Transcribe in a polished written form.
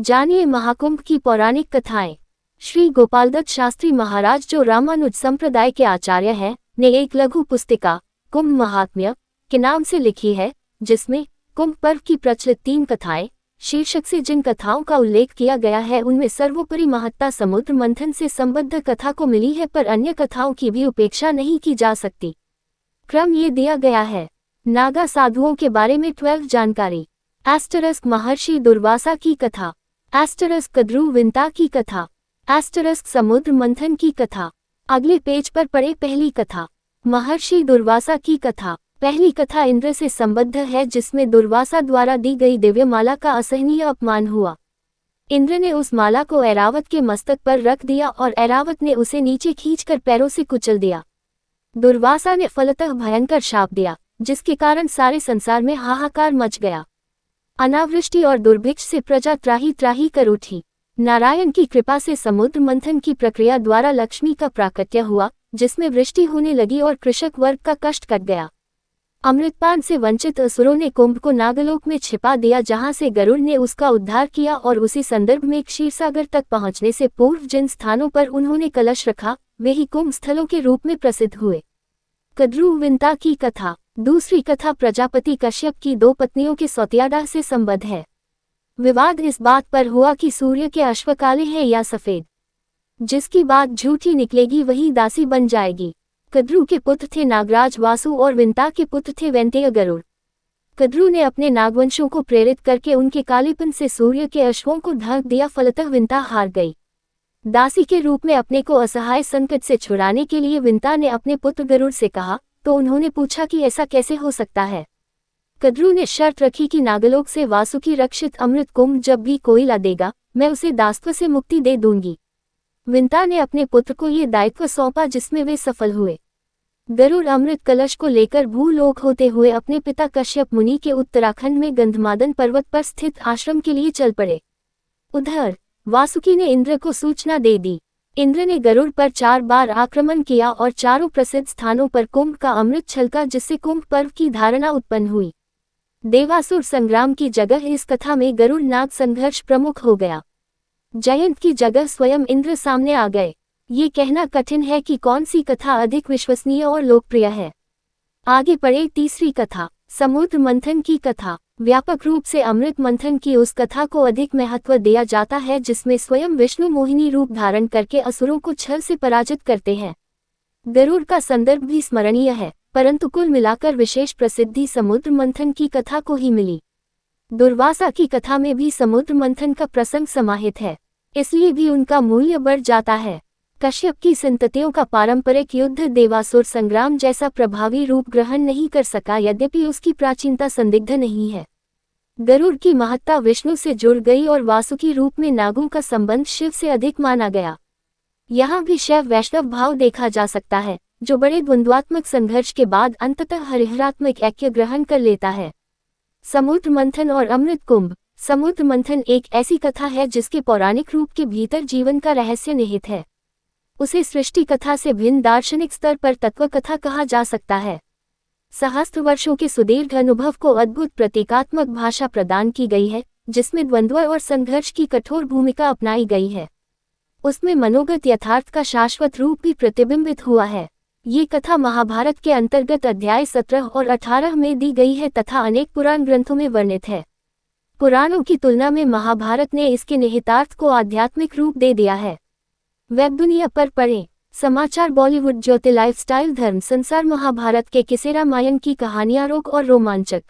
जानिए महाकुंभ की पौराणिक कथाएं। श्री गोपालदत्त शास्त्री महाराज, जो रामानुज संप्रदाय के आचार्य हैं, ने एक लघु पुस्तिका कुंभ महात्म्य के नाम से लिखी है, जिसमें कुंभ पर्व की प्रचलित 3 कथाएं शीर्षक से जिन कथाओं का उल्लेख किया गया है, उनमें सर्वोपरि महत्ता समुद्र मंथन से संबद्ध कथा को मिली है, पर अन्य कथाओं की भी उपेक्षा नहीं की जा सकती। क्रम ये दिया गया है। नागा साधुओं के बारे में 12 जानकारी। * महर्षि दुर्वासा की कथा। * कद्रू विंता की कथा। * समुद्र मंथन की कथा। अगले पेज पर पढ़े पहली कथा। महर्षि दुर्वासा की कथा। पहली कथा इंद्र से संबद्ध है, जिसमें दुर्वासा द्वारा दी गई दिव्य माला का असहनीय अपमान हुआ। इंद्र ने उस माला को ऐरावत के मस्तक पर रख दिया और ऐरावत ने उसे नीचे खींचकर पैरों से कुचल दिया। दुर्वासा ने फलतः भयंकर शाप दिया, जिसके कारण सारे संसार में हाहाकार मच गया। अनावृष्टि और दुर्भिक्ष से प्रजा त्राही त्राही कर उठी। नारायण की कृपा से समुद्र मंथन की प्रक्रिया द्वारा लक्ष्मी का प्राकट्य हुआ, जिसमें वृष्टि होने लगी और कृषक वर्ग का कष्ट कट गया। अमृतपान से वंचित असुरों ने कुंभ को नागलोक में छिपा दिया, जहां से गरुड़ ने उसका उद्धार किया, और उसी संदर्भ में क्षीरसागर तक पहुंचने से पूर्व जिन स्थानों पर उन्होंने कलश रखा, वे ही कुंभ स्थलों के रूप में प्रसिद्ध हुए। कद्रू विंता की कथा। दूसरी कथा प्रजापति कश्यप की 2 पत्नियों के सौतियाडाह से संबद्ध है। विवाद इस बात पर हुआ कि सूर्य के अश्व काले हैं या सफेद। जिसकी बात झूठी निकलेगी वही दासी बन जाएगी। कद्रू के पुत्र थे नागराज वासु और विंता के पुत्र थे वैंतेय गरुड़। कद्रू ने अपने नागवंशों को प्रेरित करके उनके कालेपन से सूर्य के अश्वों को ढक दिया, फलतः विंता हार गई। दासी के रूप में अपने को असहाय संकट से छुड़ाने के लिए विंता ने अपने पुत्र गरुड़ से कहा, तो उन्होंने पूछा कि ऐसा कैसे हो सकता है। कद्रू ने शर्त रखी कि नागलोक से वासुकी रक्षित अमृत कुंभ जब भी कोई ला देगा, मैं उसे दासत्व से मुक्ति दे दूंगी। विंता ने अपने पुत्र को ये दायित्व सौंपा, जिसमें वे सफल हुए। गरुड़ अमृत कलश को लेकर भूलोक होते हुए अपने पिता कश्यप मुनि के उत्तराखंड में गंधमादन पर्वत पर स्थित आश्रम के लिए चल पड़े। उधर वासुकी ने इंद्र को सूचना दे दी। इंद्र ने गरुड़ पर 4 बार आक्रमण किया और चारों प्रसिद्ध स्थानों पर कुंभ का अमृत छलका, जिससे कुंभ पर्व की धारणा उत्पन्न हुई। देवासुर संग्राम की जगह इस कथा में गरुड़ नाग संघर्ष प्रमुख हो गया। जयंत की जगह स्वयं इंद्र सामने आ गए। ये कहना कठिन है कि कौन सी कथा अधिक विश्वसनीय और लोकप्रिय है। आगे पढ़े तीसरी कथा। समुद्र मंथन की कथा। व्यापक रूप से अमृत मंथन की उस कथा को अधिक महत्व दिया जाता है, जिसमें स्वयं विष्णु मोहिनी रूप धारण करके असुरों को छल से पराजित करते हैं। गरुड़ का संदर्भ भी स्मरणीय है, परंतु कुल मिलाकर विशेष प्रसिद्धि समुद्र मंथन की कथा को ही मिली। दुर्वासा की कथा में भी समुद्र मंथन का प्रसंग समाहित है, इसलिए भी उनका मूल्य बढ़ जाता है। कश्यप की संततियों का पारंपरिक युद्ध देवासुर संग्राम जैसा प्रभावी रूप ग्रहण नहीं कर सका, यद्यपि उसकी प्राचीनता संदिग्ध नहीं है। गरुड़ की महत्ता विष्णु से जुड़ गई और वासुकी रूप में नागों का संबंध शिव से अधिक माना गया। यहाँ भी शैव वैष्णव भाव देखा जा सकता है, जो बड़े द्वंद्वात्मक संघर्ष के बाद अंततः हरिहरात्मक ऐक्य ग्रहण कर लेता है। समुद्र मंथन और अमृत कुंभ। समुद्र मंथन एक ऐसी कथा है जिसके पौराणिक रूप के भीतर जीवन का रहस्य निहित है। उसे सृष्टि कथा से भिन्न दार्शनिक स्तर पर तत्व कथा कहा जा सकता है। सहस्त्र वर्षों के सुदीर्घ अनुभव को अद्भुत प्रतीकात्मक भाषा प्रदान की गई है, जिसमें द्वंद्व और संघर्ष की कठोर भूमिका अपनाई गई है। उसमें मनोगत यथार्थ का शाश्वत रूप भी प्रतिबिंबित हुआ है। ये कथा महाभारत के अंतर्गत अध्याय 17 और 18 में दी गई है तथा अनेक पुराण ग्रंथों में वर्णित है। पुराणों की तुलना में महाभारत ने इसके निहितार्थ को आध्यात्मिक रूप दे दिया है। वेब दुनिया पर पढ़ें। समाचार बॉलीवुड ज्योति लाइफस्टाइल धर्म संसार महाभारत के किसे रामायण की कहानियां रोक और रोमांचक।